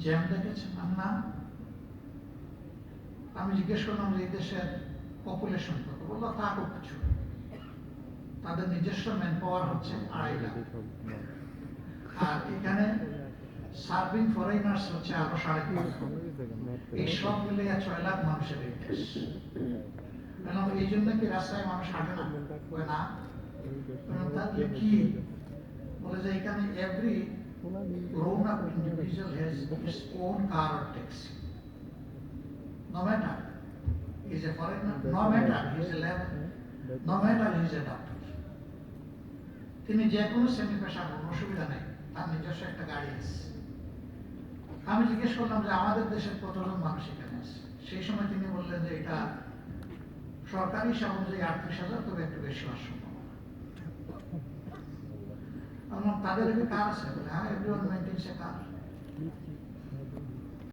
Jam দেখেছেন? না। আমি জিজ্ঞেস করলাম যে এই দেশের পপুলেশন কত, বললো তা খুব কিছু, তাদের নিজস্ব ম্যান পাওয়ার হচ্ছে 2.5 লাখ, আর এখানে সার্ভিং ফরেনার্স হচ্ছে আরো 3.5 এই সব মিলে 6 লাখ মানুষের এই দেশ। এই জন্য কি রাস্তায় মানুষ হাঁটে না? না। তাহলে কি বলে যে এখানে every grown up individual has his own car or taxi, no matter he is a foreigner, no matter he is a labor, no matter he is a doctor, তিনি যে কোনো শ্রেণী পেশা কোনো অসুবিধা নেই, তার নিজস্ব একটা গাড়ি আছে। আমি জিজ্ঞেস করলাম যে আমাদের দেশের কতজন মানুষ এখানে আছে, সেই সময় তিনি বললেন যে এটা সরকারি হিসাব অনুযায়ী 38,000, তবে একটু বেশি হওয়ার সম্ভাবনা। তাদের কার আছে? বলে হ্যাঁ, এভরিওয়ান মেইনটেইনস এ কার।